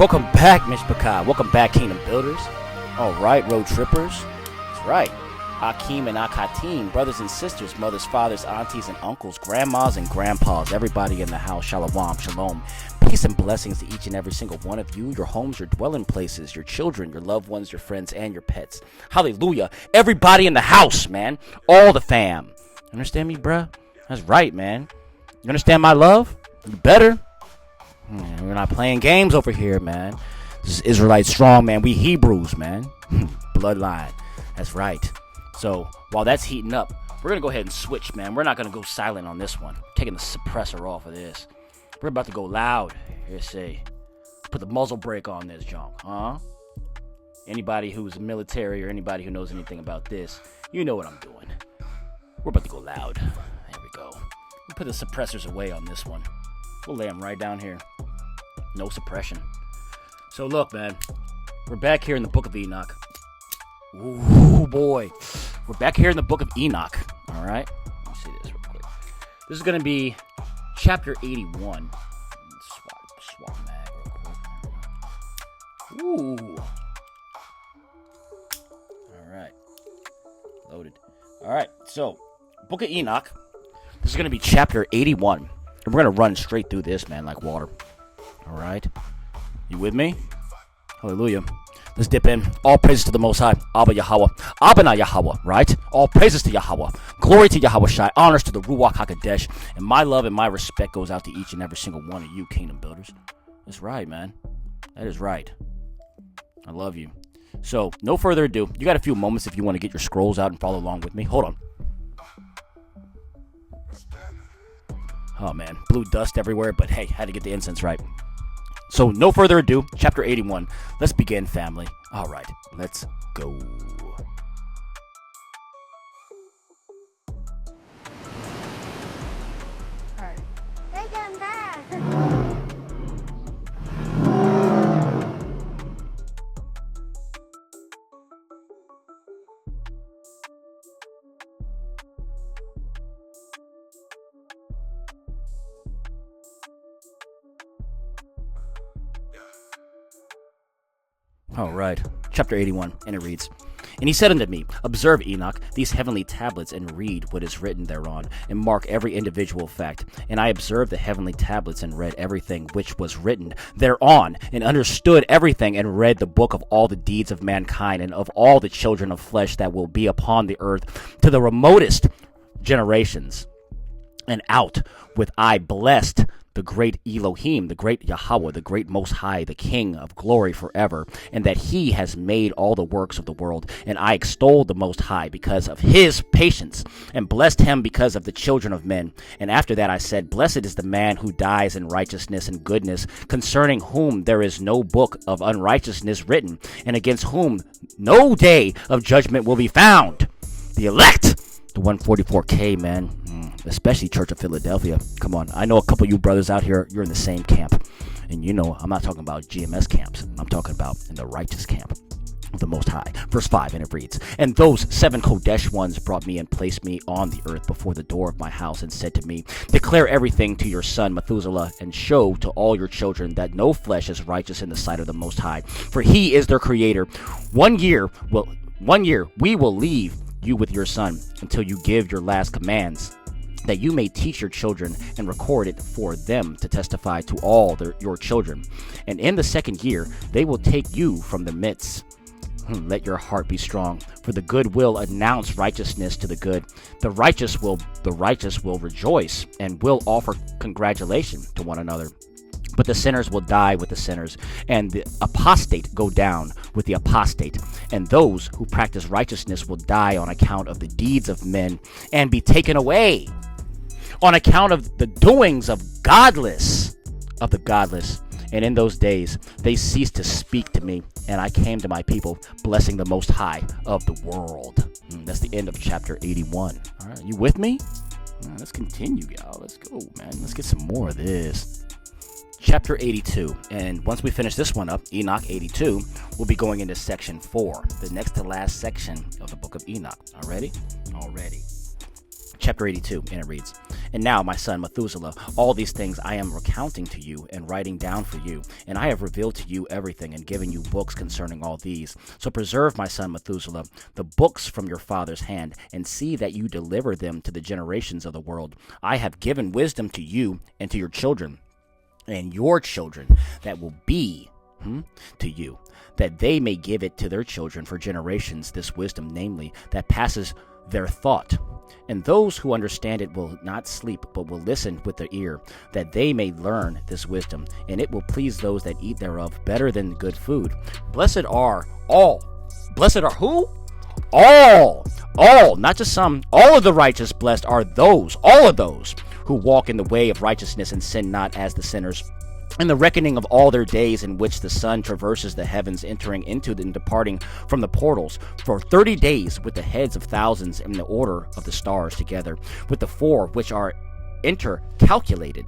Welcome back, Mishpakai. Welcome back, Kingdom Builders. All right, road trippers. That's right. Akeem and Akatim, brothers and sisters, mothers, fathers, aunties, and uncles, grandmas and grandpas, everybody in the house, shalom, shalom. Peace and blessings to each and every single one of you, your homes, your dwelling places, your children, your loved ones, your friends, and your pets. Hallelujah. Everybody in the house, man. All the fam. Understand me, bruh? That's right, man. You understand my love? You better. We're not playing games over here, man. This is Israelite strong, man. We Hebrews, man. Bloodline. That's right. So while that's heating up, we're going to go ahead and switch, man. We're not going to go silent on this one. Taking the suppressor off of this. We're about to go loud. Here, say, put the muzzle brake on this junk, huh? Anybody who's military or anybody who knows anything about this, you know what I'm doing. We're about to go loud. There we go. We'll put the suppressors away on this one. We'll lay them right down here. No suppression. So look, man. We're back here in the book of Enoch. Ooh, boy. We're back here in the book of Enoch. All right? Let me see this real quick. This is going to be chapter 81. Swap mag real quick. Ooh. All right. Loaded. All right. So, book of Enoch. This is going to be chapter 81. And we're going to run straight through this, man, like water. All right? You with me? Hallelujah. Let's dip in. All praises to the Most High. Abba Yahweh. Abba na Yahweh, right? All praises to Yahweh. Glory to Yahweh Shai. Honors to the Ruach HaKodesh. And my love and my respect goes out to each and every single one of you, Kingdom Builders. That's right, man. That is right. I love you. So, no further ado. You got a few moments if you want to get your scrolls out and follow along with me. Hold on. Oh, man. Blue dust everywhere, but hey, had to get the incense right. So, no further ado, chapter 81. Let's begin, family. All right, let's go. Take him back. All right, chapter 81, and it reads, And he said unto me, Observe, Enoch, these heavenly tablets, and read what is written thereon, and mark every individual fact. And I observed the heavenly tablets, and read everything which was written thereon, and understood everything, and read the book of all the deeds of mankind, and of all the children of flesh that will be upon the earth, to the remotest generations. And out with I blessed the great Elohim, the great Yahweh, the great Most High, the King of glory forever, and that he has made all the works of the world. And I extolled the Most High because of his patience, and blessed him because of the children of men. And after that I said, Blessed is the man who dies in righteousness and goodness, concerning whom there is no book of unrighteousness written, and against whom no day of judgment will be found. The elect, the 144K, man. Especially Church of Philadelphia. Come on. I know a couple of you brothers out here, you're in the same camp. And you know, I'm not talking about GMS camps. I'm talking about in the righteous camp of the Most High. Verse 5, and it reads, And those 7 Kodesh ones brought me and placed me on the earth before the door of my house, and said to me, Declare everything to your son Methuselah, and show to all your children that no flesh is righteous in the sight of the Most High. For he is their creator. 1 year we will leave you with your son until you give your last commands, that you may teach your children and record it for them to testify to all your children. And in the 2nd year, they will take you from the midst. Let your heart be strong, for the good will announce righteousness to the good. The righteous will rejoice and will offer congratulation to one another. But the sinners will die with the sinners, and the apostate go down with the apostate. And those who practice righteousness will die on account of the deeds of men, and be taken away on account of the doings of the godless. And in those days they ceased to speak to me, and I came to my people, blessing the Most High of the world. That's the end of chapter 81. All right, you with me? Let's continue, y'all. Let's go, man. Let's get some more of this. Chapter 82, and once we finish this one up, Enoch 82, we'll be going into section 4, the next to last section of the book of Enoch. Already? Already. Chapter 82, and it reads, And now, my son Methuselah, all these things I am recounting to you and writing down for you, and I have revealed to you everything and given you books concerning all these. So preserve, my son Methuselah, the books from your father's hand, and see that you deliver them to the generations of the world. I have given wisdom to you and to your children, and your children that will be to you, that they may give it to their children for generations, this wisdom, namely, that passes their thought. And those who understand it will not sleep, but will listen with their ear, that they may learn this wisdom, and it will please those that eat thereof better than good food. Blessed are who? All, not just some, all of the righteous blessed are all of those who walk in the way of righteousness and sin not as the sinners. In the reckoning of all their days in which the sun traverses the heavens, entering into and departing from the portals, for 30 days with the heads of thousands in the order of the stars together, with the four which are intercalated,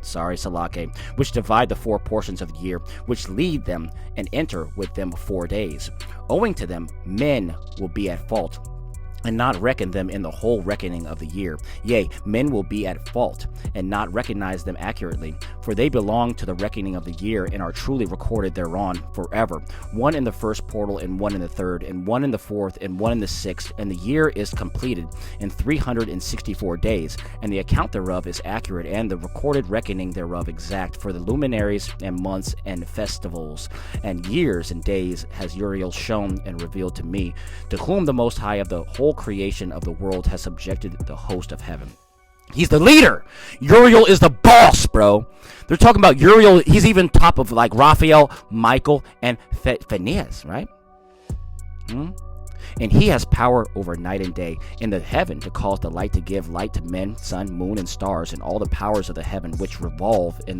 Salake, which divide the 4 portions of the year, which lead them and enter with them 4 days. Owing to them, men will be at fault, and not reckon them in the whole reckoning of the year. Yea, men will be at fault, and not recognize them accurately, for they belong to the reckoning of the year, and are truly recorded thereon forever. One in the first portal, and one in the third, and one in the fourth, and one in the sixth, and the year is completed in 364 days, and the account thereof is accurate, and the recorded reckoning thereof exact, for the luminaries, and months, and festivals, and years, and days has Uriel shown and revealed to me, to whom the Most High of the whole creation of the world has subjected the host of heaven. He's the leader. Uriel is the boss, bro. They're talking about Uriel. He's even top of like Raphael, Michael, and Phineas, right? And he has power over night and day in the heaven to cause the light to give light to men, sun, moon, and stars, and all the powers of the heaven which revolve in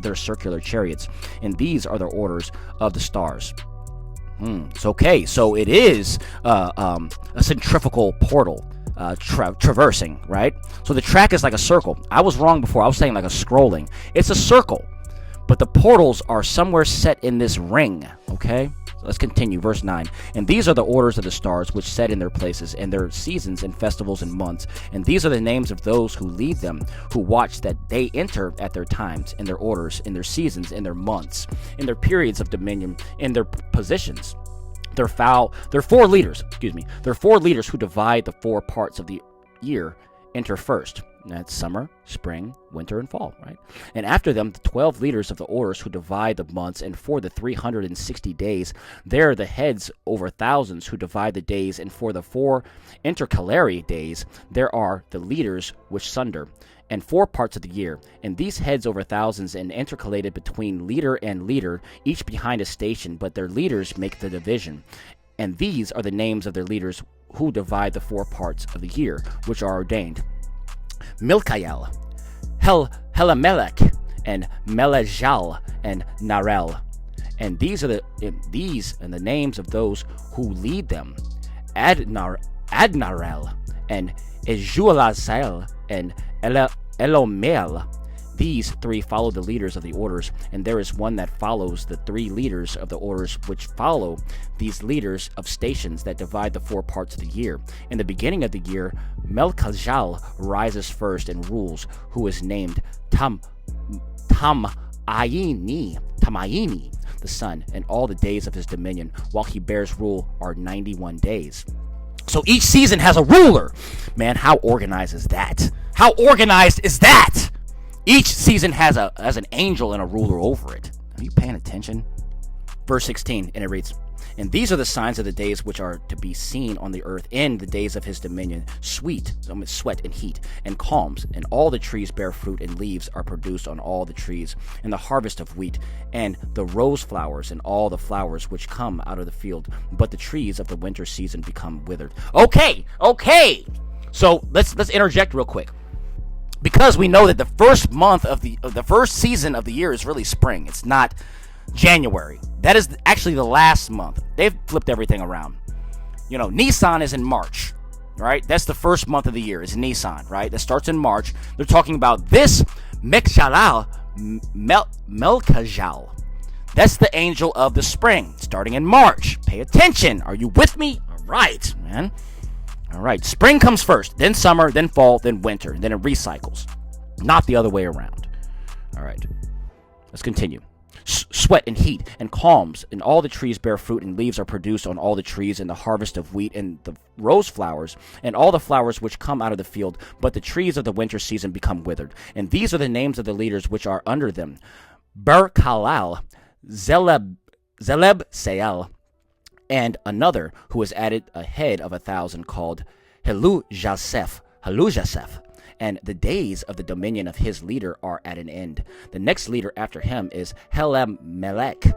their circular chariots. And these are the orders of the stars. So it is a centrifugal portal traversing, right? So the track is like a circle. I was wrong before. I was saying like a scrolling. It's a circle, but the portals are somewhere set in this ring, okay? So let's continue. Verse 9. And these are the orders of the stars which set in their places, and their seasons and festivals and months. And these are the names of those who lead them, who watch that they enter at their times, in their orders, in their seasons, in their months, in their periods of dominion, in their positions. They're 4 leaders, They're 4 leaders who divide the 4 parts of the year, enter first. That's summer, spring, winter, and fall, right? And after them, the 12 leaders of the orders who divide the months, and for the 360 days, they're the heads over thousands who divide the days, and for the 4 intercalary days, there are the leaders which sunder, and 4 parts of the year. And these heads over thousands and intercalated between leader and leader, each behind a station, but their leaders make the division. And these are the names of their leaders who divide the 4 parts of the year, which are ordained: Milkael, Helamelech, and Melejal, and Narel. And these are the names of those who lead them: Adnarel, and Ejualazel, and Elomel. These 3 follow the leaders of the orders, and there is one that follows the 3 leaders of the orders, which follow these leaders of stations that divide the 4 parts of the year. In the beginning of the year, Melchizedek rises first and rules, who is named Tamayini, the sun, and all the days of his dominion, while he bears rule, are 91 days. So each season has a ruler. Man, how organized is that? How organized is that? Each season has an angel and a ruler over it. Are you paying attention? Verse 16, and it reads, And these are the signs of the days which are to be seen on the earth in the days of his dominion: sweat and heat, and calms, and all the trees bear fruit, and leaves are produced on all the trees, and the harvest of wheat, and the rose flowers, and all the flowers which come out of the field. But the trees of the winter season become withered. Okay. So let's interject real quick, because we know that the first month of the first season of the year is really spring. It's not January. That is actually the last month. They've flipped everything around. Nisan is in March, right? That's the first month of the year, is Nisan, right? That starts in March. They're talking about this Melchizedek. That's the angel of the spring, starting in March. Pay attention. Are you with me? right, man. All right. Spring comes first, then summer, then fall, then winter, then it recycles. Not the other way around. All right. Let's continue. Sweat and heat and calms, and all the trees bear fruit, and leaves are produced on all the trees, and the harvest of wheat and the rose flowers, and all the flowers which come out of the field. But the trees of the winter season become withered. And these are the names of the leaders which are under them: Ber-Kalal, Zeleb-Sael, and another who is added ahead of 1,000, called Helu-Jaseph. And the days of the dominion of his leader are at an end. The next leader after him is Helemelech,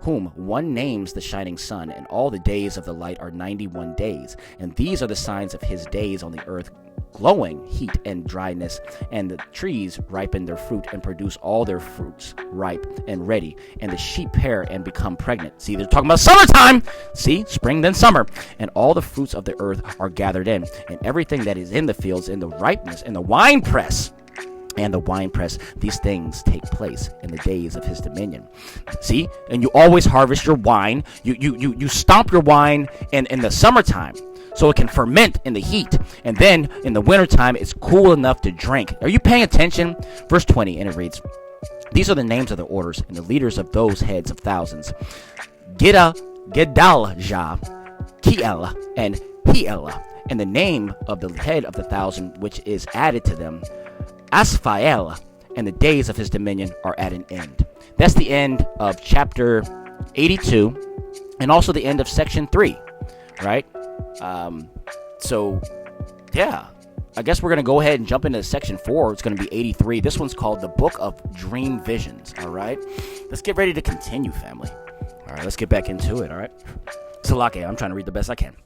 whom one names the shining sun, and all the days of the light are 91 days. And these are the signs of his days on the earth: glowing, heat, and dryness. And the trees ripen their fruit and produce all their fruits ripe and ready. And the sheep pair and become pregnant. See, they're talking about summertime. See, spring then summer. And all the fruits of the earth are gathered in, and everything that is in the fields, in the ripeness, in the winepress. And the winepress, these things take place in the days of his dominion. See, and you always harvest your wine. You stomp your wine in the summertime, so it can ferment in the heat. And then in the wintertime, it's cool enough to drink. Are you paying attention? Verse 20, and it reads, these are the names of the orders and the leaders of those heads of thousands: Gedaljah, Kiel, and Hiel. And the name of the head of the 1,000 which is added to them, Asphael. And the days of his dominion are at an end. That's the end of chapter 82, and also the end of section 3, right? So, yeah, I guess we're going to go ahead and jump into section 4. It's going to be 83. This one's called The Book of Dream Visions, all right? Let's get ready to continue, family. All right, let's get back into it, all right? Salake, I'm trying to read the best I can.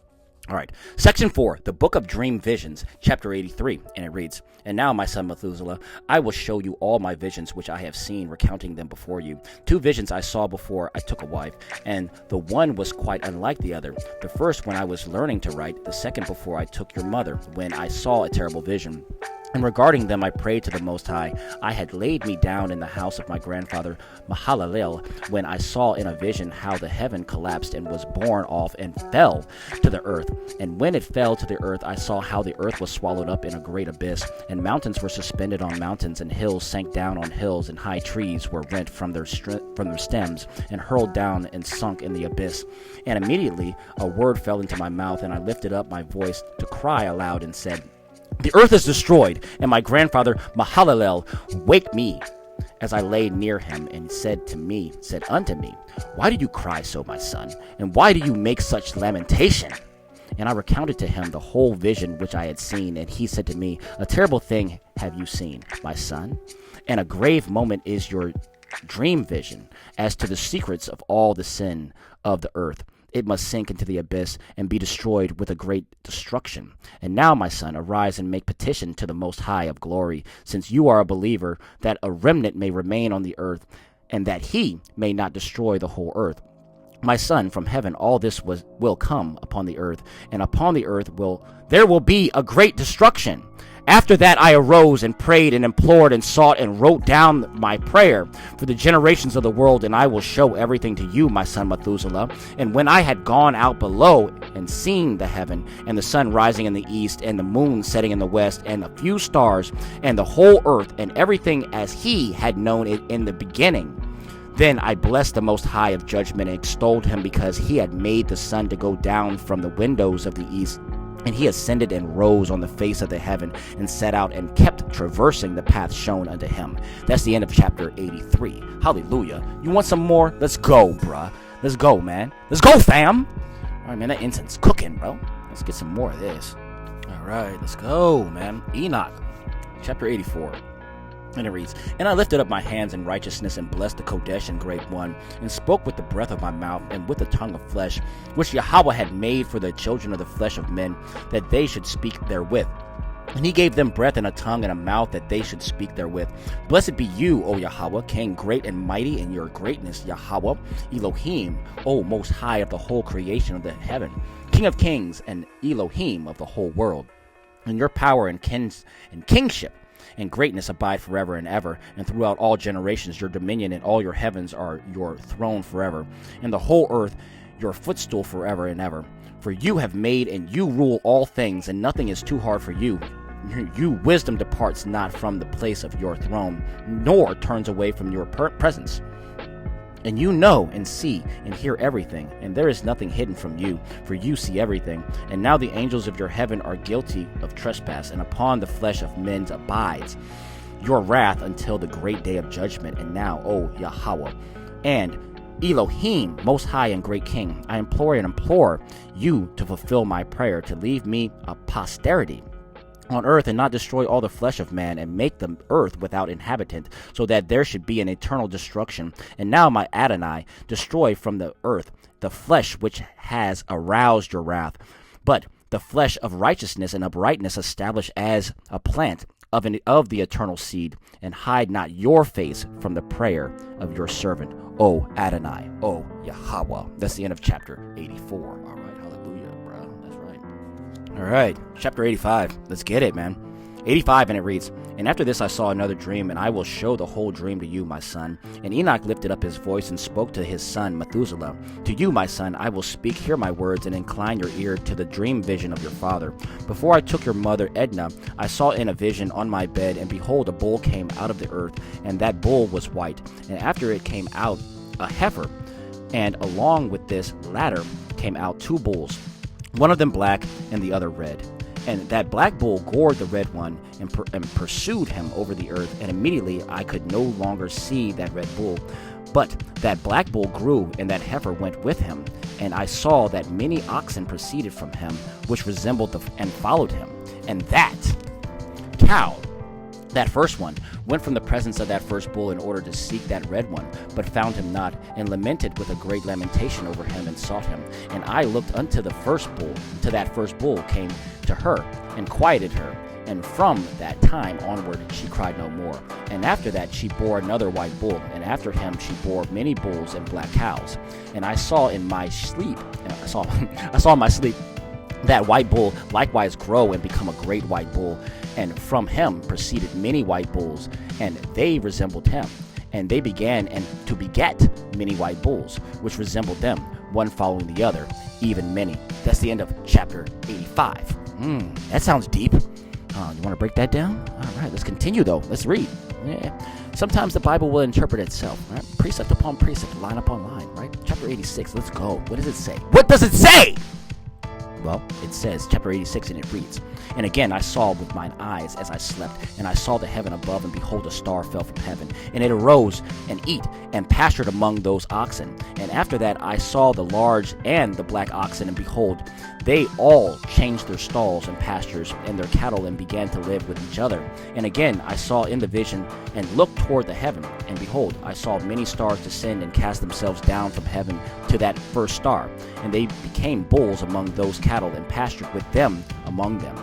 All right, section 4, the Book of Dream Visions, chapter 83, and it reads, and now, my son Methuselah, I will show you all my visions which I have seen, recounting them before you. 2 visions I saw before I took a wife, and the one was quite unlike the other. The first when I was learning to write, the second before I took your mother, when I saw a terrible vision. And regarding them I prayed to the Most High. I had laid me down in the house of my grandfather Mahalalel, when I saw in a vision how the heaven collapsed and was borne off and fell to the earth. And when it fell to the earth, I saw how the earth was swallowed up in a great abyss, and mountains were suspended on mountains, and hills sank down on hills, and high trees were rent from their stems, and hurled down and sunk in the abyss. And immediately a word fell into my mouth, and I lifted up my voice to cry aloud and said, the earth is destroyed. And my grandfather Mahalalel waked me as I lay near him, and said unto me, why do you cry so, my son? And why do you make such lamentation? And I recounted to him the whole vision which I had seen. And he said to me, a terrible thing have you seen, my son, and a grave moment is your dream vision. As to the secrets of all the sin of the earth, it must sink into the abyss and be destroyed with a great destruction. And now, my son, arise and make petition to the Most High of glory, since you are a believer, that a remnant may remain on the earth, and that he may not destroy the whole earth. My son, from heaven all this will come upon the earth, and upon the earth there will be a great destruction. After that I arose and prayed and implored and sought and wrote down my prayer for the generations of the world, and I will show everything to you, my son Methuselah. And when I had gone out below and seen the heaven, and the sun rising in the east, and the moon setting in the west, and a few stars, and the whole earth, and everything as he had known it in the beginning, then I blessed the Most High of judgment and extolled him, because he had made the sun to go down from the windows of the east. And he ascended and rose on the face of the heaven, and set out and kept traversing the path shown unto him. That's the end of chapter 83. Hallelujah. You want some more? Let's go, bruh. Let's go, man. Let's go, fam. All right, man, that incense cooking, bro. Let's get some more of this. All right, let's go, man. Enoch, chapter 84. And it reads, and I lifted up my hands in righteousness, and blessed the Kodesh and Great One, and spoke with the breath of my mouth, and with the tongue of flesh, which Yahweh had made for the children of the flesh of men, that they should speak therewith. And he gave them breath and a tongue and a mouth, that they should speak therewith. Blessed be you, O Yahweh, King great and mighty in your greatness, Yahweh, Elohim, O most high of the whole creation of the heaven, King of kings and Elohim of the whole world. And your power and kingship and greatness abide forever and ever, and throughout all generations your dominion and all your heavens are your throne forever. And the whole earth your footstool forever and ever. For you have made and you rule all things, and nothing is too hard for you. Your wisdom departs not from the place of your throne, nor turns away from your presence. And you know and see and hear everything, and there is nothing hidden from you, for you see everything. And now the angels of your heaven are guilty of trespass, and upon the flesh of men abides your wrath until the great day of judgment. And now, O Yahweh, and Elohim, most high and great King, I implore you to fulfill my prayer, to leave me a posterity on earth, and not destroy all the flesh of man, and make the earth without inhabitant, so that there should be an eternal destruction. And now, my Adonai, destroy from the earth the flesh which has aroused your wrath, but the flesh of righteousness and uprightness establish as a plant of the eternal seed, and hide not your face from the prayer of your servant, O Adonai, O Yahweh. That's the end of chapter 84. All right, hallelujah, bro. That's right. All right, chapter 85. Let's get it, man. 85, and it reads, And after this I saw another dream, and I will show the whole dream to you, my son. And Enoch lifted up his voice and spoke to his son Methuselah. To you, my son, I will speak, hear my words, and incline your ear to the dream vision of your father. Before I took your mother Edna, I saw in a vision on my bed, and behold, a bull came out of the earth, and that bull was white. And after it came out a heifer, and along with this latter came out two bulls, one of them black and the other red. And that black bull gored the red one and pursued him over the earth. And immediately I could no longer see that red bull. But that black bull grew, and that heifer went with him. And I saw that many oxen proceeded from him, which resembled and followed him. And that cow, that first one, went from the presence of that first bull in order to seek that red one, but found him not, and lamented with a great lamentation over him, and sought him. And I looked unto the first bull, till that first bull came to her, and quieted her. And from that time onward she cried no more. And after that she bore another white bull, and after him she bore many bulls and black cows. And I saw in my sleep, I saw in my sleep that white bull likewise grow and become a great white bull. And from him proceeded many white bulls, and they resembled him. And they began to beget many white bulls, which resembled them, one following the other, even many. That's the end of chapter 85. That sounds deep. You want to break that down? All right, let's continue, though. Let's read. Yeah. Sometimes the Bible will interpret itself, right? Precept upon precept, line upon line, right? Chapter 86, let's go. What does it say? What does it say? Well, it says, chapter 86, and it reads, And again I saw with mine eyes as I slept, and I saw the heaven above, and behold, a star fell from heaven, and it arose and eat and pastured among those oxen. And after that I saw the large and the black oxen, and behold, they all changed their stalls and pastures and their cattle, and began to live with each other. And again I saw in the vision, and looked toward the heaven, and behold, I saw many stars descend and cast themselves down from heaven to that first star. And they became bulls among those cattle, and pastured with them among them.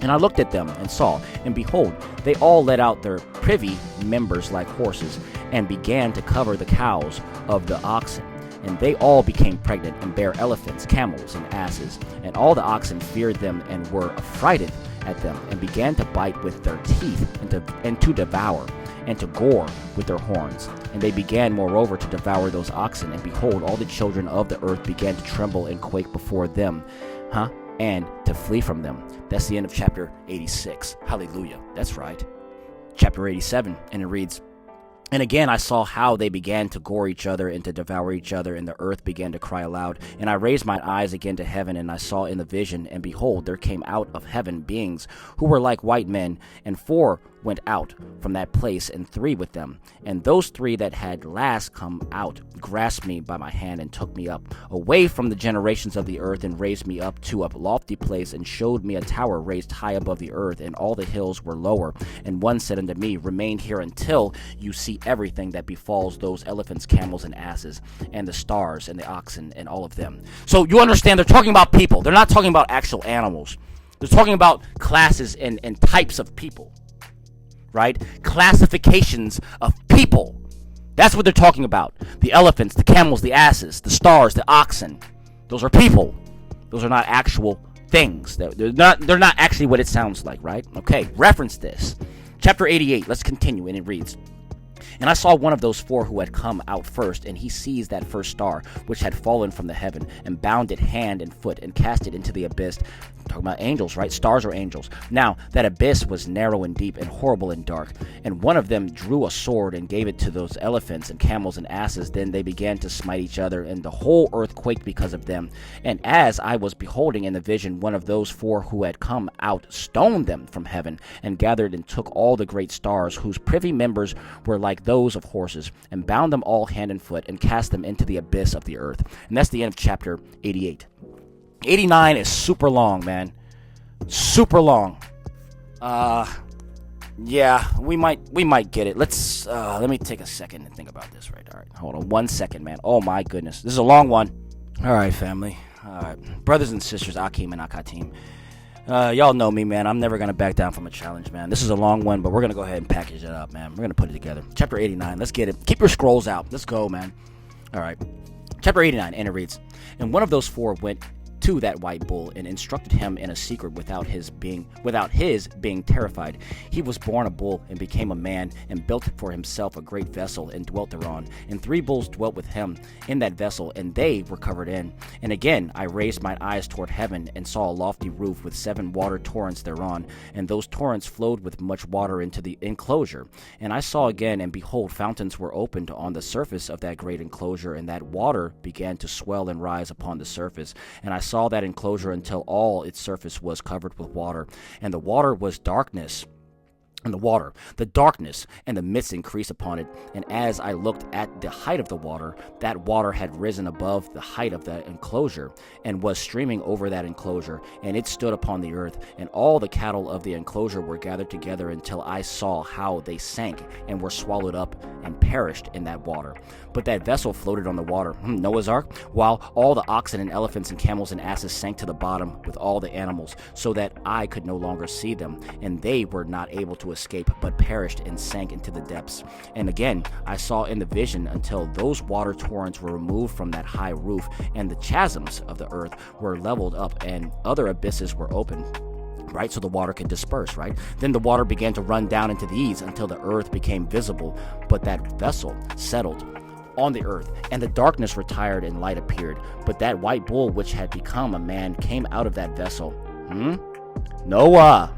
And I looked at them and saw, and behold, they all let out their privy members like horses, and began to cover the cows of the oxen. And they all became pregnant, and bare elephants, camels, and asses. And all the oxen feared them, and were affrighted at them, and began to bite with their teeth, and to devour, and to gore with their horns. And they began moreover to devour those oxen. And behold, all the children of the earth began to tremble and quake before them, and to flee from them. That's the end of chapter 86. Hallelujah. That's right. Chapter 87, and it reads, And again I saw how they began to gore each other and to devour each other, and the earth began to cry aloud. And I raised mine eyes again to heaven, and I saw in the vision, and behold, there came out of heaven beings who were like white men, and 4 went out from that place, and 3 with them. And those 3 that had last come out grasped me by my hand, and took me up away from the generations of the earth, and raised me up to a lofty place, and showed me a tower raised high above the earth, and all the hills were lower. And one said unto me, Remain here until you see everything that befalls those elephants, camels, and asses, and the stars, and the oxen, and all of them. So you understand, they're talking about people. They're not talking about actual animals. They're talking about classes and types of people, right? Classifications of people. That's what they're talking about. The elephants, the camels, the asses, the stars, the oxen. Those are people. Those are not actual things. They're not actually what it sounds like, right? Okay, reference this. Chapter 88, let's continue, and it reads, And I saw one of those four who had come out first, and he seized that first star, which had fallen from the heaven, and bound it hand and foot, and cast it into the abyss. Talking about angels, right? Stars are angels. Now, that abyss was narrow and deep, and horrible and dark. And one of them drew a sword, and gave it to those elephants, and camels, and asses. Then they began to smite each other, and the whole earth quaked because of them. And as I was beholding in the vision, one of those four who had come out stoned them from heaven, and gathered and took all the great stars, whose privy members were like those of horses, and bound them all hand and foot, and cast them into the abyss of the earth. And that's the end of chapter 88. 89 is super long, man. Super long. Yeah, we might get it. Let me take a second and think about this, right? All right, hold on 1 second, man. Oh my goodness, this is a long one. All right, family. All right, brothers and sisters, Akim and Akatim. Y'all know me, man. I'm never going to back down from a challenge, man. This is a long one, but we're going to go ahead and package it up, man. We're going to put it together. Chapter 89. Let's get it. Keep your scrolls out. Let's go, man. All right. Chapter 89, and it reads, And one of those four went to that white bull and instructed him in a secret without his being terrified. He was born a bull and became a man and built for himself a great vessel and dwelt thereon. And 3 bulls dwelt with him in that vessel, and they were covered in. And again I raised mine eyes toward heaven and saw a lofty roof with 7 water torrents thereon, and those torrents flowed with much water into the enclosure. And I saw again, and behold, fountains were opened on the surface of that great enclosure, and that water began to swell and rise upon the surface. And I saw that enclosure until all its surface was covered with water, and the water was darkness. And the darkness and the mist increased upon it. And as I looked at the height of the water, that water had risen above the height of the enclosure, and was streaming over that enclosure, and it stood upon the earth. And all the cattle of the enclosure were gathered together, until I saw how they sank, and were swallowed up, and perished in that water. But that vessel floated on the water, Noah's ark, while all the oxen and elephants and camels and asses sank to the bottom with all the animals, so that I could no longer see them, and they were not able to escape, but perished and sank into the depths. And again I saw in the vision until those water torrents were removed from that high roof, and the chasms of the earth were leveled up, and other abysses were opened, right, so the water could disperse, right? Then the water began to run down into these until the earth became visible, but that vessel settled on the earth, and the darkness retired, and light appeared. But that white bull which had become a man came out of that vessel, Noah,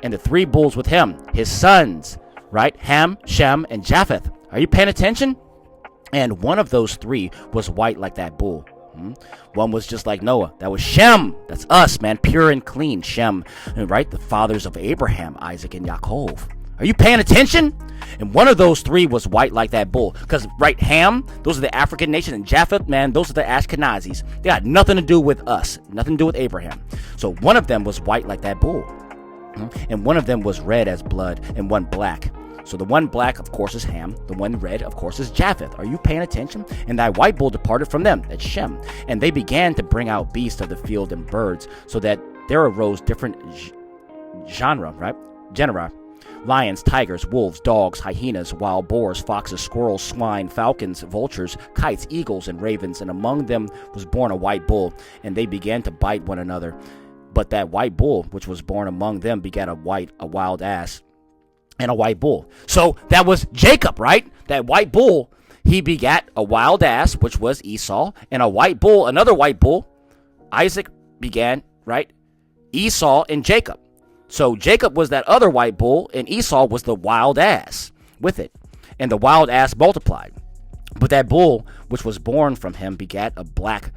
and the 3 bulls with him, his sons, right? Ham, Shem, and Japheth. Are you paying attention? And one of those 3 was white like that bull. One was just like Noah. That was Shem. That's us, man. Pure and clean. Shem, right? The fathers of Abraham, Isaac, and Yaakov. Are you paying attention? And one of those 3 was white like that bull. Because, right, Ham, those are the African nation, and Japheth, man, those are the Ashkenazis. They got nothing to do with us. Nothing to do with Abraham. So one of them was white like that bull. And one of them was red as blood, and one black. So the one black, of course, is Ham. The one red, of course, is Japheth. Are you paying attention? And that white bull departed from them, that's Shem. And they began to bring out beasts of the field and birds, so that there arose different genera. Lions, tigers, wolves, dogs, hyenas, wild boars, foxes, squirrels, swine, falcons, vultures, kites, eagles, and ravens. And among them was born a white bull, and they began to bite one another. But that white bull, which was born among them, begat a wild ass, and a white bull. So that was Jacob, right? That white bull, he begat a wild ass, which was Esau, and a white bull, another white bull. Isaac began, right? Esau and Jacob. So Jacob was that other white bull, and Esau was the wild ass with it. And the wild ass multiplied. But that bull, which was born from him, begat a black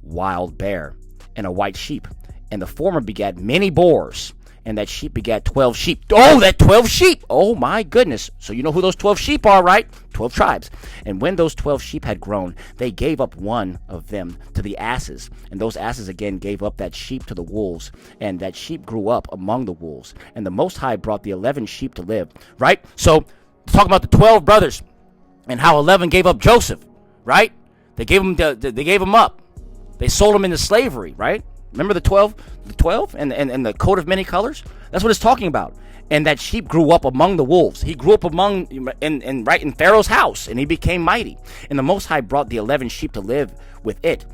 wild bear, and a white sheep. And the former begat many boars, and that sheep begat 12 sheep. Oh, that 12 sheep! Oh my goodness. So you know who those 12 sheep are, right? 12 tribes. And when those 12 sheep had grown, they gave up one of them to the asses. And those asses again gave up that sheep to the wolves. And that sheep grew up among the wolves. And the Most High brought the 11 sheep to live, right? So, talking about the 12 brothers, and how 11 gave up Joseph, right? They gave him up. They sold him into slavery, right? Remember the 12 and the coat of many colors? That's what it's talking about. And that sheep grew up among the wolves. He grew up in Pharaoh's house, and he became mighty. And the Most High brought the 11 sheep to live with it,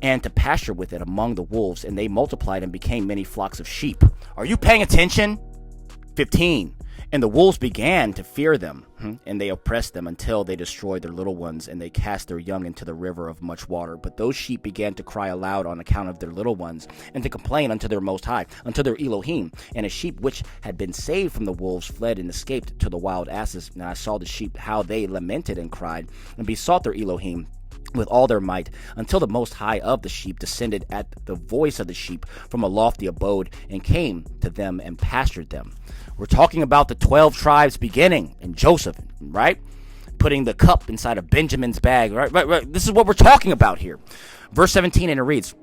and to pasture with it among the wolves, and they multiplied and became many flocks of sheep. Are you paying attention? 15. And the wolves began to fear them, and they oppressed them until they destroyed their little ones, and they cast their young into the river of much water. But those sheep began to cry aloud on account of their little ones, and to complain unto their Most High, unto their Elohim. And a sheep which had been saved from the wolves fled and escaped to the wild asses. And I saw the sheep how they lamented and cried, and besought their Elohim with all their might, until the Most High of the sheep descended at the voice of the sheep from a lofty abode, and came to them and pastured them. We're talking about the 12 tribes beginning in Joseph, right? Putting the cup inside of Benjamin's bag, right? This is what we're talking about here. Verse 17, and it reads,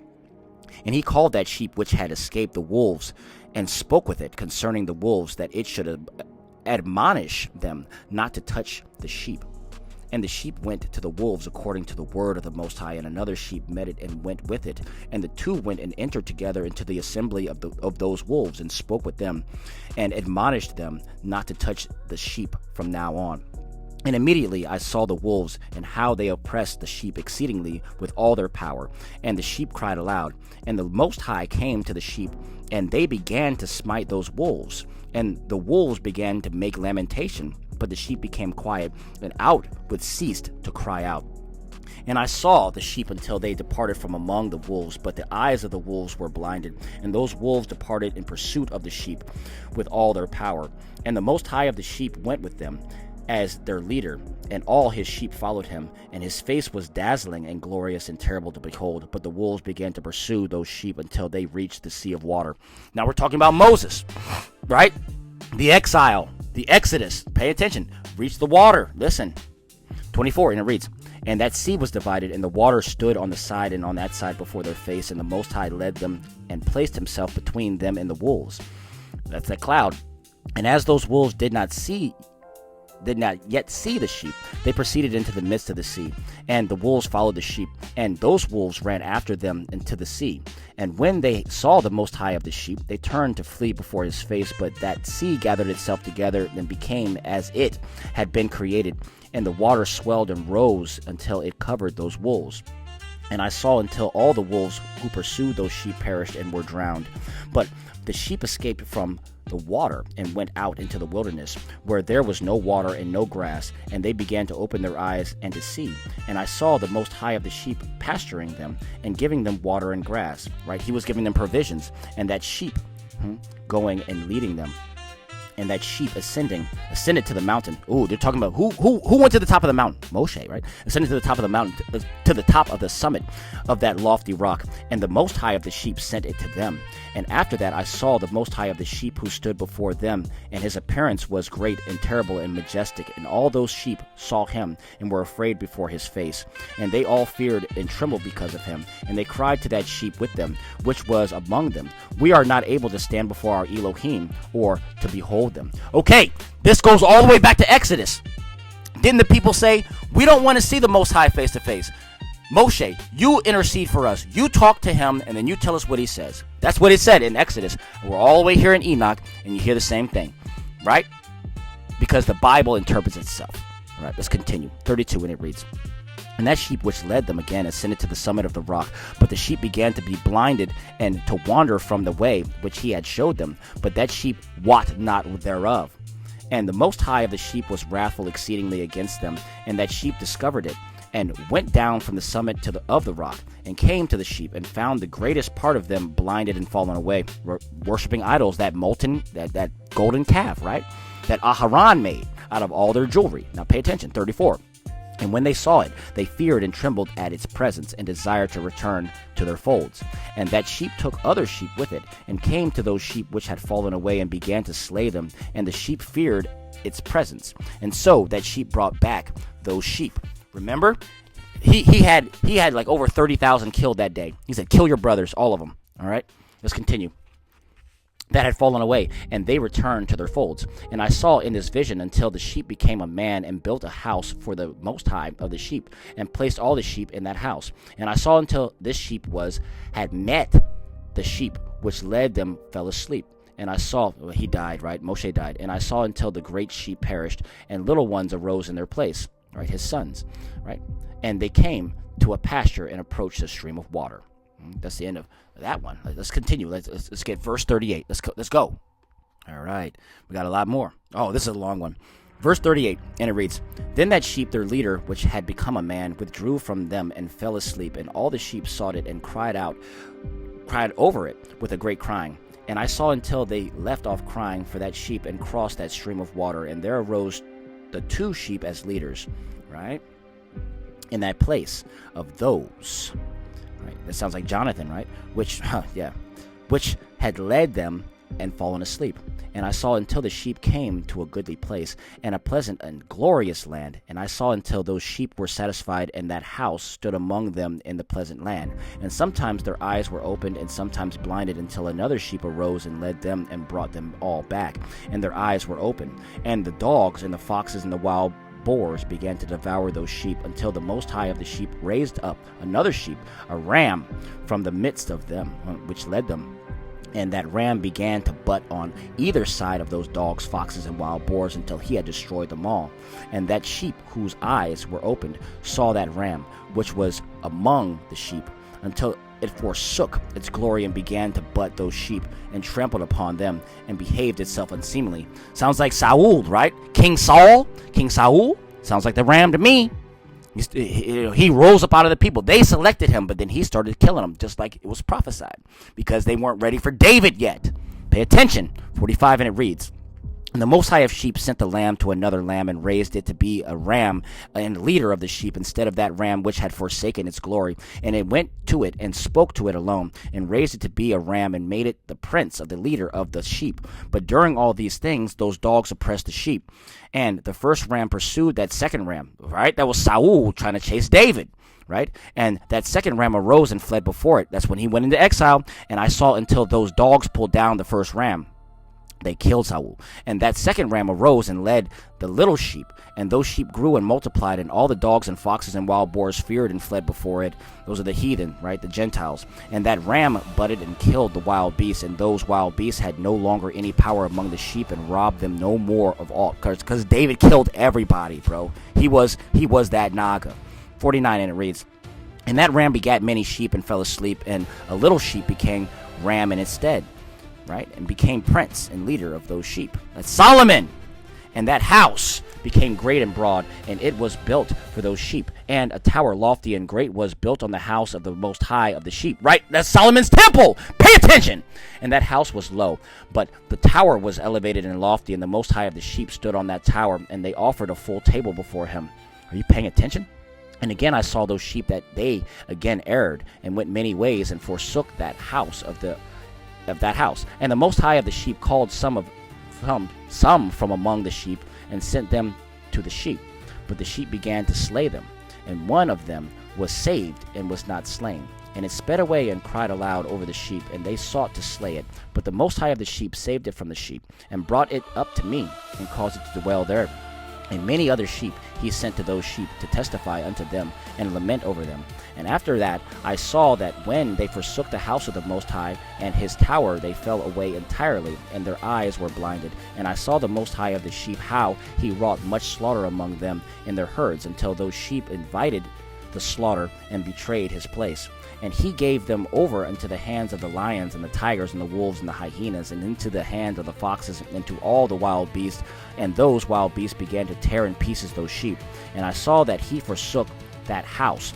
and he called that sheep which had escaped the wolves, and spoke with it concerning the wolves, that it should admonish them not to touch the sheep. And the sheep went to the wolves according to the word of the Most High, and another sheep met it and went with it. And the two went and entered together into the assembly of those wolves, and spoke with them, and admonished them not to touch the sheep from now on. And immediately I saw the wolves, and how they oppressed the sheep exceedingly with all their power. And the sheep cried aloud. And the Most High came to the sheep, and they began to smite those wolves. And the wolves began to make lamentation, but the sheep became quiet, and outward ceased to cry out. And I saw the sheep until they departed from among the wolves, but the eyes of the wolves were blinded. And those wolves departed in pursuit of the sheep with all their power. And the Most High of the sheep went with them as their leader, and all his sheep followed him. And his face was dazzling and glorious and terrible to behold. But the wolves began to pursue those sheep until they reached the sea of water. Now we're talking about Moses, right? The exile, the Exodus. Pay attention. Reach the water. Listen. 24, and it reads, and that sea was divided, and the water stood on the side and on that side before their face, and the Most High led them and placed himself between them and the wolves. That's that cloud. And as those wolves did not yet see the sheep, they proceeded into the midst of the sea. And the wolves followed the sheep, and those wolves ran after them into the sea. And when they saw the Most High of the sheep, they turned to flee before his face. But that sea gathered itself together and became as it had been created. And the water swelled and rose until it covered those wolves. And I saw until all the wolves who pursued those sheep perished and were drowned. But the sheep escaped from the water and went out into the wilderness, where there was no water and no grass, and they began to open their eyes and to see. And I saw the Most High of the sheep pasturing them and giving them water and grass, right? He was giving them provisions, and that sheep going and leading them. And that sheep ascended to the mountain. Ooh, they're talking about who went to the top of the mountain? Moshe, right? Ascended to the top of the mountain, to the top of the summit of that lofty rock. And the Most High of the sheep sent it to them. And after that I saw the Most High of the sheep who stood before them, and his appearance was great and terrible and majestic. And all those sheep saw him and were afraid before his face. And they all feared and trembled because of him. And they cried to that sheep with them, which was among them, we are not able to stand before our Elohim, or to behold them. Okay, this goes all the way back to Exodus. Didn't the people say, we don't want to see the Most High face to face? Moshe, you intercede for us. You talk to him, and then you tell us what he says. That's what it said in Exodus. We're all the way here in Enoch, and you hear the same thing, right? Because the Bible interprets itself. All right, let's continue. 32, and it reads, and that sheep which led them again ascended to the summit of the rock. But the sheep began to be blinded and to wander from the way which he had showed them. But that sheep wot not thereof. And the Most High of the sheep was wrathful exceedingly against them. And that sheep discovered it, and went down from the summit of the rock, and came to the sheep, and found the greatest part of them blinded and fallen away, worshipping idols, that golden calf, right? That Aharon made out of all their jewelry. Now pay attention, 34. And when they saw it, they feared and trembled at its presence, and desired to return to their folds. And that sheep took other sheep with it, and came to those sheep which had fallen away, and began to slay them. And the sheep feared its presence. And so that sheep brought back those sheep. Remember? He had like over 30,000 killed that day. He said, kill your brothers, all of them. All right? Let's continue. That had fallen away, and they returned to their folds. And I saw in this vision until the sheep became a man, and built a house for the Most High of the sheep, and placed all the sheep in that house. And I saw until this sheep had met the sheep which led them fell asleep. And I saw, he died, right? Moshe died. And I saw until the great sheep perished, and little ones arose in their place, right? His sons, right? And they came to a pasture and approached a stream of water. That's the end of that one. Let's continue. Let's get verse 38. Let's go. All right. We got a lot more. Oh, this is a long one. Verse 38, and it reads, Then that sheep, their leader, which had become a man, withdrew from them and fell asleep, and all the sheep sought it and cried over it with a great crying. And I saw until they left off crying for that sheep and crossed that stream of water, and there arose the 2 sheep as leaders, right? In that place of those, right? That sounds like Jonathan, right? Which had led them and fallen asleep. And I saw until the sheep came to a goodly place, and a pleasant and glorious land. And I saw until those sheep were satisfied, and that house stood among them in the pleasant land. And sometimes their eyes were opened, and sometimes blinded, until another sheep arose and led them and brought them all back. And their eyes were opened. And the dogs and the foxes and the wild boars began to devour those sheep, until the Most High of the sheep raised up another sheep, a ram, from the midst of them, which led them. And that ram began to butt on either side of those dogs, foxes, and wild boars, until he had destroyed them all. And that sheep, whose eyes were opened, saw that ram, which was among the sheep, until it forsook its glory and began to butt those sheep, and trampled upon them, and behaved itself unseemly. Sounds like Saul, right? King Saul? Sounds like the ram to me. He rose up out of the people. They selected him, but then he started killing them, just like it was prophesied, because they weren't ready for David yet. Pay attention. 45, and it reads, And the Most High of sheep sent the lamb to another lamb, and raised it to be a ram and leader of the sheep, instead of that ram which had forsaken its glory. And it went to it and spoke to it alone, and raised it to be a ram, and made it the prince of the leader of the sheep. But during all these things, those dogs oppressed the sheep. And the first ram pursued that second ram, right? That was Saul trying to chase David, right? And that second ram arose and fled before it. That's when he went into exile. And I saw until those dogs pulled down the first ram. They killed Saul. And that second ram arose and led the little sheep. And those sheep grew and multiplied, and all the dogs and foxes and wild boars feared and fled before it. Those are the heathen, right? The Gentiles. And that ram butted and killed the wild beasts, and those wild beasts had no longer any power among the sheep, and robbed them no more of all. Because David killed everybody, bro. He was that Naga. 49, and it reads, And that ram begat many sheep and fell asleep, and a little sheep became ram in its stead, right? And became prince and leader of those sheep. That's Solomon. And that house became great and broad, and it was built for those sheep. And a tower lofty and great was built on the house of the Most High of the sheep. Right? That's Solomon's temple. Pay attention. And that house was low, but the tower was elevated and lofty, and the Most High of the sheep stood on that tower, and they offered a full table before him. Are you paying attention? And again I saw those sheep that they again erred, and went many ways, and forsook that house of that house. And the Most High of the sheep called some from among the sheep, and sent them to the sheep. But the sheep began to slay them, and one of them was saved and was not slain. And it sped away and cried aloud over the sheep, and they sought to slay it. But the Most High of the sheep saved it from the sheep, and brought it up to me, and caused it to dwell there. And many other sheep he sent to those sheep, to testify unto them, and lament over them. And after that I saw that when they forsook the house of the Most High and his tower, they fell away entirely, and their eyes were blinded. And I saw the Most High of the sheep, how he wrought much slaughter among them in their herds, until those sheep invited the slaughter, and betrayed his place. And he gave them over into the hands of the lions and the tigers and the wolves and the hyenas, and into the hand of the foxes, and to all the wild beasts. And those wild beasts began to tear in pieces those sheep. And I saw that he forsook their house,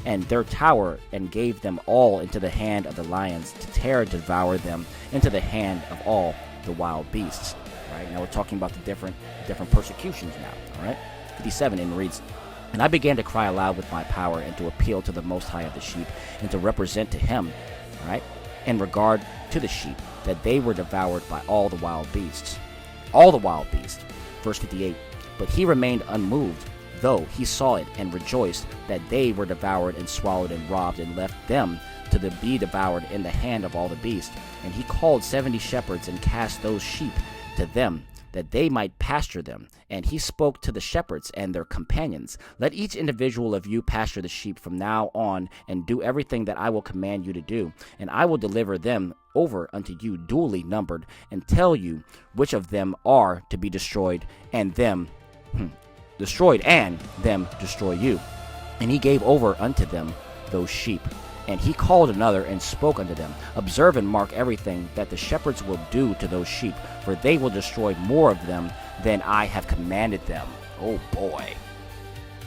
and their tower, and gave them all into the hand of the lions, to tear and devour them into the hand of all the wild beasts. Right? Now we're talking about the different persecutions now. All right? 57, and reads, And I began to cry aloud with my power, and to appeal to the Most High of the sheep, and to represent to him, right, in regard to the sheep, that they were devoured by all the wild beasts. All the wild beasts. Verse 58, But he remained unmoved, though he saw it, and rejoiced that they were devoured and swallowed and robbed, and left them to be devoured in the hand of all the beasts. And he called 70 shepherds, and cast those sheep to them, that they might pasture them. And he spoke to the shepherds and their companions, Let each individual of you pasture the sheep from now on, and do everything that I will command you to do. And I will deliver them over unto you duly numbered, and tell you which of them are to be destroyed, and them destroy you. And he gave over unto them those sheep, And he called another and spoke unto them, Observe and mark everything that the shepherds will do to those sheep, for they will destroy more of them than I have commanded them. Oh boy.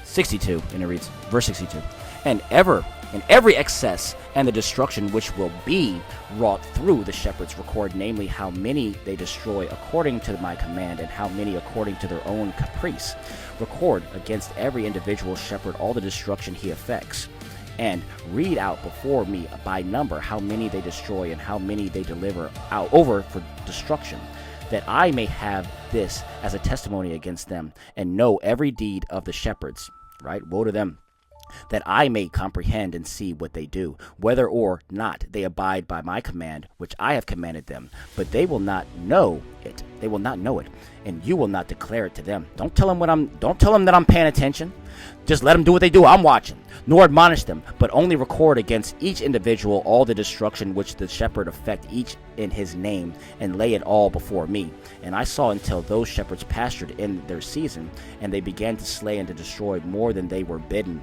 62, and it reads, verse 62, And every excess and the destruction which will be wrought through the shepherds record, namely how many they destroy according to my command, and how many according to their own caprice. Record against every individual shepherd all the destruction he effects, and read out before me by number how many they destroy and how many they deliver out over for destruction, that I may have this as a testimony against them, and know every deed of the shepherds. Right? Woe to them, that I may comprehend and see what they do, whether or not they abide by my command, which I have commanded them. But they will not know it. They will not know it, and you will not declare it to them. Don't tell them that I'm paying attention. Just let them do what they do. I'm watching. Nor admonish them, but only record against each individual all the destruction which the shepherd effect each in his name, and lay it all before me. And I saw until those shepherds pastured in their season, and they began to slay and to destroy more than they were bidden.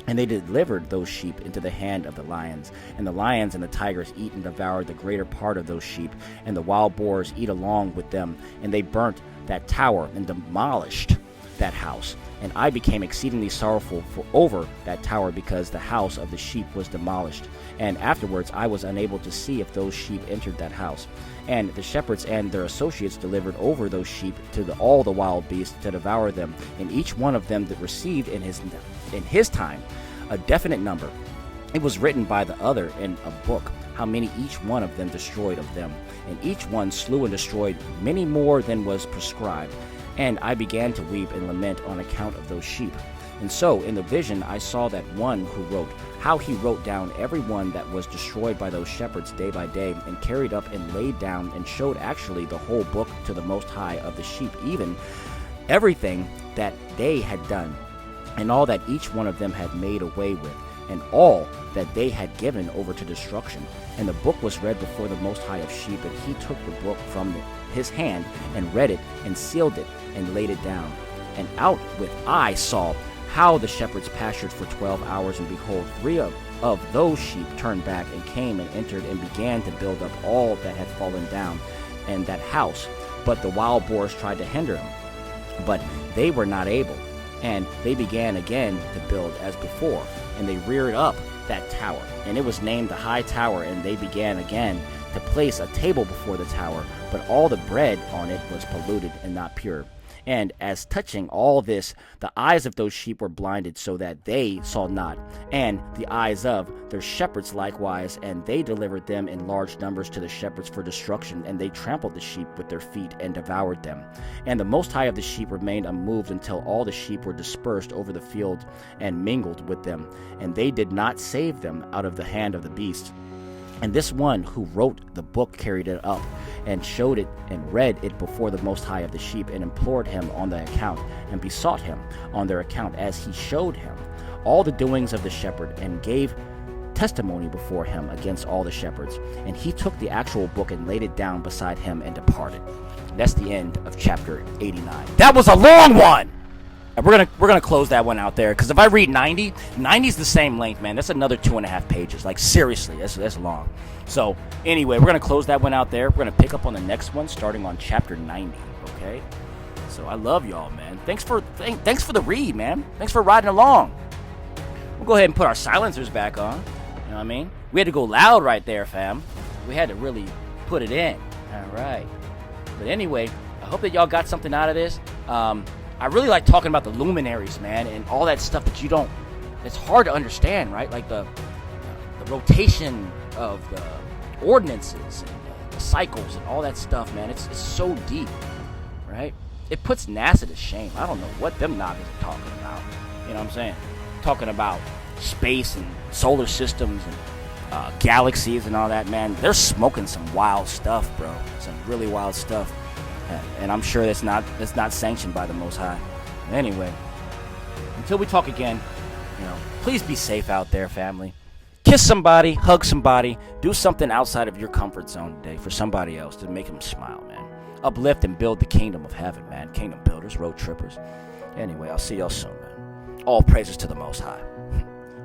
And they delivered those sheep into the hand of the lions. And the lions and the tigers eat and devoured the greater part of those sheep, and the wild boars eat along with them. And they burnt that tower and demolished that house. And I became exceedingly sorrowful over that tower, because the house of the sheep was demolished. And afterwards I was unable to see if those sheep entered that house. And the shepherds and their associates delivered over those sheep to all the wild beasts to devour them, and each one of them that received in his time a definite number. It was written by the other in a book, how many each one of them destroyed of them. And each one slew and destroyed many more than was prescribed. And I began to weep and lament on account of those sheep. And so in the vision I saw that one who wrote, how he wrote down every one that was destroyed by those shepherds day by day, and carried up and laid down and showed actually the whole book to the Most High of the sheep, even everything that they had done, and all that each one of them had made away with, and all that they had given over to destruction. And the book was read before the Most High of sheep, and he took the book from his hand, and read it, and sealed it, and laid it down. And out with I saw how the shepherds pastured for 12 hours, and behold, 3 of those sheep turned back, and came and entered, and began to build up all that had fallen down, and that house. But the wild boars tried to hinder them, but they were not able. And they began again to build as before, and they reared up that tower, and it was named the High Tower. And they began again to place a table before the tower, but all the bread on it was polluted and not pure. And as touching all this, the eyes of those sheep were blinded, so that they saw not, and the eyes of their shepherds likewise, and they delivered them in large numbers to the shepherds for destruction, and they trampled the sheep with their feet and devoured them. And the Most High of the sheep remained unmoved until all the sheep were dispersed over the field and mingled with them, and they did not save them out of the hand of the beast. And this one who wrote the book carried it up, and showed it and read it before the Most High of the sheep, and implored him on the account, and besought him on their account, as he showed him all the doings of the shepherd, and gave testimony before him against all the shepherds. And he took the actual book and laid it down beside him and departed. That's the end of chapter 89. That was a long one! And we're gonna close that one out there, because if I read 90 is the same length, man. That's another 2.5 pages. Like, seriously, that's long. So anyway, we're gonna close that one out there. We're gonna pick up on the next one, starting on chapter 90. Okay. So I love y'all, man. Thanks for the read, man. Thanks for riding along. We'll go ahead and put our silencers back on. You know what I mean? We had to go loud right there, fam. We had to really put it in. All right. But anyway, I hope that y'all got something out of this. I really like talking about the luminaries, man, and all that stuff that it's hard to understand, right? Like the rotation of the ordinances and the cycles and all that stuff, man. It's so deep, right? It puts NASA to shame. I don't know what them niggas are talking about. You know what I'm saying? Talking about space and solar systems and galaxies and all that, man. They're smoking some wild stuff, bro. Some really wild stuff. And I'm sure that's not sanctioned by the Most High. Anyway, until we talk again, please be safe out there, family. Kiss somebody, hug somebody, do something outside of your comfort zone today for somebody else to make them smile, man. Uplift and build the kingdom of heaven, man. Kingdom builders, road trippers. Anyway, I'll see y'all soon, man. All praises to the Most High.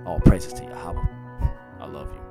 All praises to Yahweh. love you.